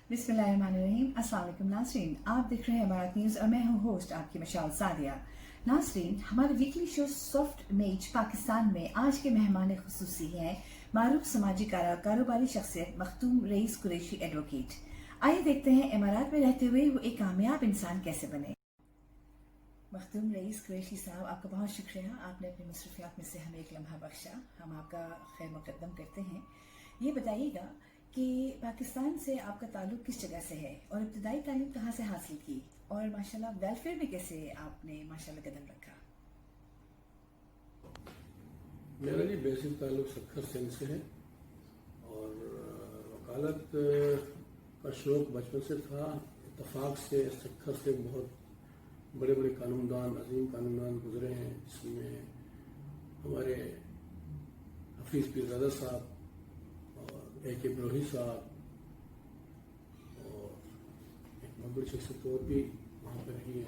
बिस्मिल्लाहिर्रहमानिर्रहीम। अस्सलाम वालेकुम नाज़रीन, आप देख रहे हैं इमारत न्यूज़ और मैं हूं होस्ट आपकी मशाल सादिया। नाज़रीन, हमारे वीकली शो सॉफ्ट मेज पाकिस्तान में आज के मेहमान खुसूसी हैं मारूफ समाजी कारोबारी शख्सियत मखदूम रईस कुरैशी एडवोकेट। आइए देखते हैं इमारात में रहते हुए वो एक कामयाब इंसान कैसे बने। मखदूम रईस कुरैशी साहब, आपका बहुत शुक्रिया, आपने अपनी मसरूफियात में से हमें एक लम्हा बख्शा। हम आपका खैर मुकद्दम करते हैं। ये बताइएगा कि पाकिस्तान से आपका ताल्लुक किस जगह से है और इब्तदाई तालीम कहाँ से हासिल की, और माशाल्लाह वेलफेयर में कैसे आपने माशाल्लाह कदम रखा। मेरा जी बेसिक ताल्लुक सखर सिंध से है और वकालत का शौक़ बचपन से था। इत्तफाक से सखर से बहुत बड़े बड़े कानूनदान, अजीम कानूनदान गुजरे हैं, जिसमें हमारे हफीज़ पीरज़ादा साहब और AK बरोही साहब और एक बहुत बड़ी शख्सियत और भी वहाँ पर रही है,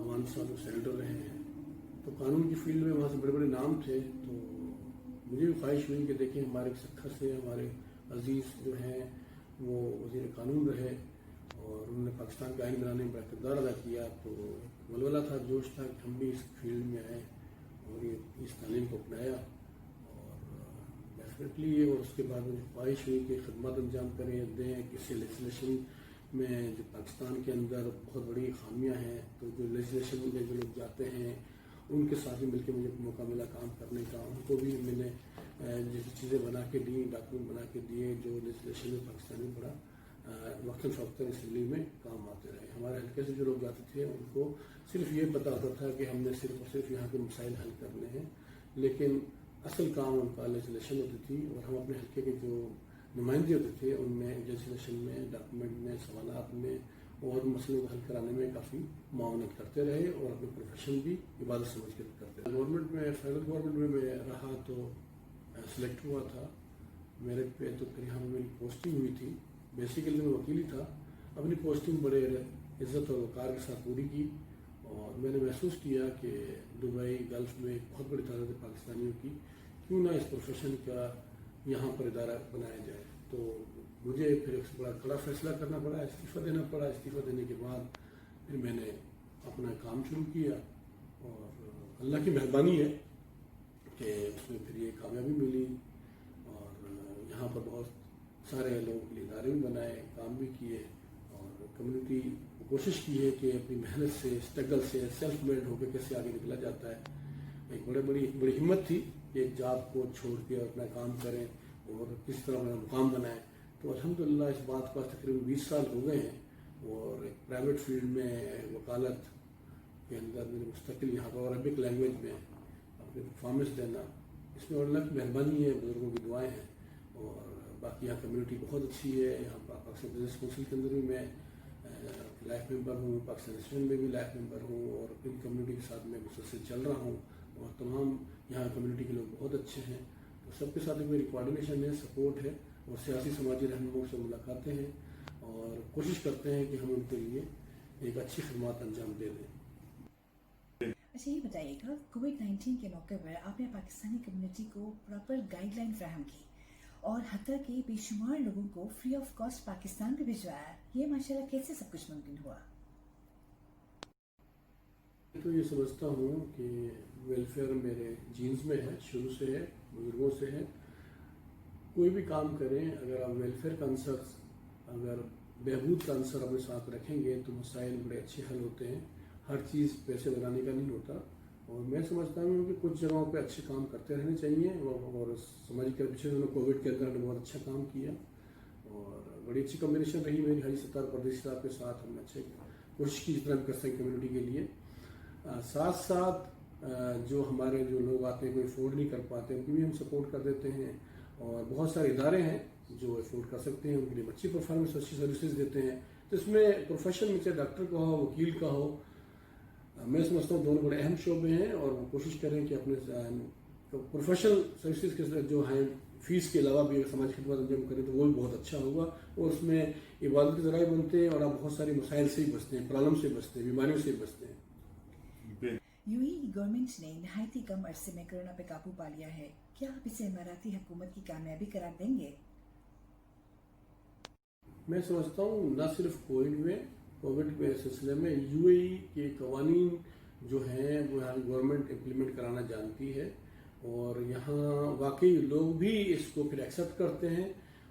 अवान साहब सेनेटर रहे हैं। तो कानून की फील्ड में वहाँ से बड़े बड़े नाम थे। तो मुझे भी ख्वाहिश हुई कि देखिए हमारे सखर से हमारे अजीज़ जो हैं वो वज़ीर कानून रहे और उन्होंने पाकिस्तान का आइन बनाने में बड़ा किरदार अदा किया। तो वलवला था, जोश था कि हम भी इस फील्ड में आए और ये इस तालीम को अपनाया और डेफिनेटली। और उसके बाद मुझे ख्वाहिश हुई कि खदमत अंजाम करें, दें किसी लेजिस्लेशन में जो पाकिस्तान के अंदर बहुत बड़ी खामियां हैं। तो जो लेजिस्लेशन में जो लोग जाते हैं उनके साथ ही मिलकर मुझे मौका मिला काम करने का। उनको भी मैंने जैसी चीज़ें बना के दी, डॉक्यूमेंट बना के दिए जो लेजिस्लेशन में पाकिस्तान में बड़ा वक्तन फ़वक्तन इसलिए में काम आते रहे। हमारे हल्के से जो लोग जाते थे उनको सिर्फ ये पता होता था कि हमने सिर्फ और सिर्फ यहाँ के मसाइल हल करने हैं, लेकिन असल काम उनका लेजिस्लेशन होती थी। और हम अपने हल्के के जो नुमाइंदे होते थे उनमें लेजिस्लेशन में, डॉक्यूमेंट में, सवालात में और मसलों को हल कराने में काफ़ी मावनत करते रहे और अपने प्रोफेशन भी इबादत समझ कर करते रहे। गवर्नमेंट में, फेडरल गवर्नमेंट में मैं रहा तो सिलेक्ट हुआ था मेरिट पे। तो फिर यहाँ मेरी पोस्टिंग हुई थी। बेसिकली मैं वकील ही था। अपनी पोस्टिंग बड़े इज़्ज़त और वक़ार के साथ पूरी की और मैंने महसूस किया कि दुबई, गल्फ़ में एक बहुत बड़ी तादाद पाकिस्तानियों की, क्यों ना इस प्रोफेशन का यहाँ पर इदारा बनाया जाए। तो मुझे फिर एक बड़ा कड़ा फैसला करना पड़ा, इस्तीफ़ा देना पड़ा। इस्तीफ़ा देने के बाद फिर मैंने अपना काम शुरू किया और अल्लाह की मेहरबानी है कि उसमें फिर ये कामयाबी मिली और यहाँ पर बहुत सारे लोगों के लिए इदारे भी बनाए, काम भी किए और कम्युनिटी को कोशिश की है कि अपनी मेहनत से, स्ट्रगल से, सेल्फ मेड होकर कैसे आगे निकला जाता है। एक बड़ी हिम्मत थी कि एक जॉब को छोड़ के अपना काम करें और किस तरह अपना मुकाम बनाएं। तो अल्हम्दुलिल्लाह इस बात को तकरीबन 20 साल हो गए हैं और एक प्राइवेट फील्ड में वकालत के अंदर मैंने मुस्तकिल यहाँ पर अरबिक लैंग्वेज में अपनी परफॉर्मेंस देना, इसमें अल्लाह की मेहरबानी है, बुजुर्गों की दुआएं हैं। और बाकी यहाँ कम्युनिटी बहुत अच्छी है। यहाँ पाकिस्तान बिजनेस काउंसिल के अंदर भी मैं लाइफ मेंबर हूँ, पाकिस्तान रेस्टोरेंट में भी लाइफ मेंबर हूँ और इन कम्युनिटी के साथ मैं मुसलसल चल रहा हूँ और तमाम यहाँ कम्युनिटी के लोग बहुत अच्छे हैं। तो सबके साथ मेरी कोऑर्डिनेशन है, सपोर्ट है और सियासी समाजी रहनुमाओं से मुलाकातें हैं और कोशिश करते हैं कि हम उनके लिए एक अच्छी खिदमत अंजाम दे दें। अच्छा, ये बताइएगा, कोविड-19 के मौके पर आपने पाकिस्तानी कम्युनिटी को प्रॉपर गाइडलाइन फ्राहम की और हत्ता के बेशुमार लोगों को फ्री ऑफ कॉस्ट पाकिस्तान भी भिजवाया। ये माशाल्लाह कैसे सब कुछ मुमकिन हुआ? तो ये समझता हूँ कि वेलफेयर मेरे जीन्स में है, शुरू से है, बुजुर्गों से है। कोई भी काम करें, अगर आप वेलफेयर का आंसर, अगर बहबूद का आंसर अपने साथ रखेंगे तो मसाइल बड़े अच्छे हल होते हैं। हर चीज़ पैसे बनाने का नहीं होता। और मैं समझता हूँ कि कुछ जगहों पे अच्छे काम करते रहने चाहिए और समाज के पीछे उन्होंने कोविड के अंदर बहुत अच्छा काम किया और बड़ी अच्छी कम्बिनेशन रही मेरी हाजी सत्तार परदेसी साहब के साथ। हमने अच्छे कोशिश की जितना भी कर सकें कम्युनिटी के लिए। साथ साथ जो हमारे जो लोग आते हैं कोई अफोर्ड नहीं कर पाते उनकी भी हम सपोर्ट कर देते हैं और बहुत सारे इदारे हैं जो अफोर्ड कर सकते हैं, उनके लिए अच्छी परफॉर्मेंस, अच्छी सर्विसेज देते हैं। तो इसमें प्रोफेशन में चाहे डॉक्टर का हो, वकील का हो, मैं समझता हूँ दोनों बड़े अहम शोबे हैं और वो कोशिश करें कि अपने प्रोफेशनल सर्विसेज के जो हैं फीस के अलावा भी अगर समाज खिदमत अंजाम करें तो वो भी बहुत अच्छा होगा और उसमें इबादत के ज़राए बनते हैं और आप बहुत सारे मसाइल से ही बचते हैं, प्रॉब्लम से बचते हैं, बीमारियों से बचते हैं। यूएई गवर्नमेंट ने नहायत ही कम अरसे में कोरोना पे काबू पा लिया है। क्या आप इसे इमाराती हुकूमत की कामयाबी करार देंगे? میں سمجھتا ہوں نہ صرف کووڈ کے سلسلے میں UAE کے قوانین جو ہیں وہ یہاں کی گورنمنٹ امپلیمنٹ کرانا جانتی ہے، اور یہاں واقعی لوگ بھی اس کو پھر ایکسیپٹ کرتے ہیں،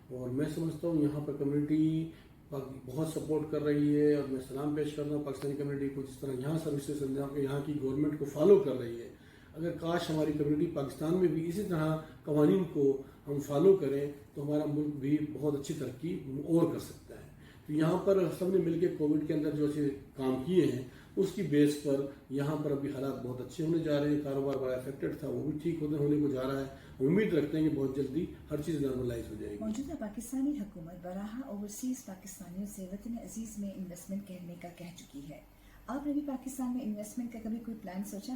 اور میں سمجھتا ہوں یہاں پر کمیونٹی بہت سپورٹ کر رہی ہے، اور میں سلام پیش کرتا ہوں پاکستانی کمیونٹی کو، جس طرح یہاں سروسز یہاں کی گورنمنٹ کو فالو کر رہی ہے۔ اگر کاش ہماری کمیونٹی پاکستان میں بھی اسی طرح قوانین کو ہم فالو کریں تو ہمارا ملک بھی بہت اچھی ترقی اور کر سکتا ہے۔ تو یہاں پر سب نے مل کے کووڈ کے اندر جو اچھے کام کیے ہیں اس کی بیس پر یہاں پر ابھی حالات بہت اچھے ہونے جا رہے ہیں، کاروبار بڑا افیکٹڈ تھا وہ بھی ٹھیک ہونے کو جا رہا ہے، ہم امید رکھتے ہیں کہ بہت جلدی ہر چیز نارملائز ہو جائے گی۔ موجودہ پاکستانی حکومت براہ اوورسیز پاکستانیوں سے وطن عزیز میں انویسٹمنٹ کرنے کا کہہ چکی ہے، آپ نے بھی پاکستان میں انویسٹمنٹ کا کبھی کوئی پلان سوچا؟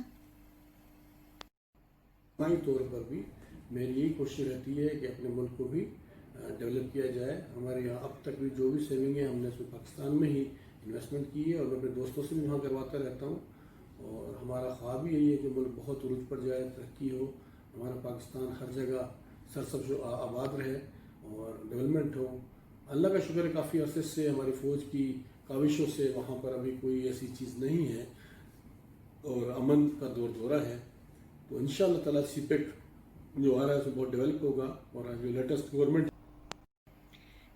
اجتماعی طور پر بھی میری یہی کوشش رہتی ہے کہ اپنے ملک کو بھی ڈیولپ کیا جائے۔ ہمارے یہاں اب تک بھی جو بھی سیونگ ہے ہم نے اس میں پاکستان میں ہی انویسٹمنٹ کی ہے، اور میں اپنے دوستوں سے بھی وہاں کرواتا رہتا ہوں، اور ہمارا خواب بھی یہی ہے کہ ملک بہت عروج پر جائے، ترقی ہو، ہمارا پاکستان ہر جگہ سرسبز و آباد رہے اور ڈیولپمنٹ ہو۔ اللہ کا شکر ہے کافی عرصے سے ہماری فوج کی کاوشوں سے وہاں پر ابھی کوئی ایسی چیز نہیں ہے، اور امن کا دورہ ہے، تو انشاءاللہ تعالیٰ سی پیک جو آ رہا ہے اس میں بہت ڈیولپ ہوگا، اور جو لیٹسٹ گورنمنٹ۔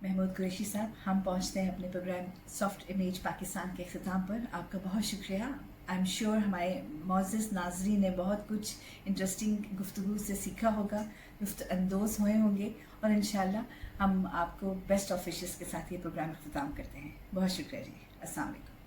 محمود قریشی صاحب، ہم پہنچتے ہیں اپنے پروگرام سافٹ امیج پاکستان کے اختتام پر۔ آپ کا بہت شکریہ۔ آئی ایم شیور ہمارے معزز ناظرین نے بہت کچھ انٹرسٹنگ گفتگو سے سیکھا ہوگا، لطف اندوز ہوئے ہوں گے، اور انشاءاللہ ہم آپ کو بیسٹ آف وشز کے ساتھ یہ پروگرام اختتام کرتے ہیں۔ بہت شکریہ جی، السلام علیکم۔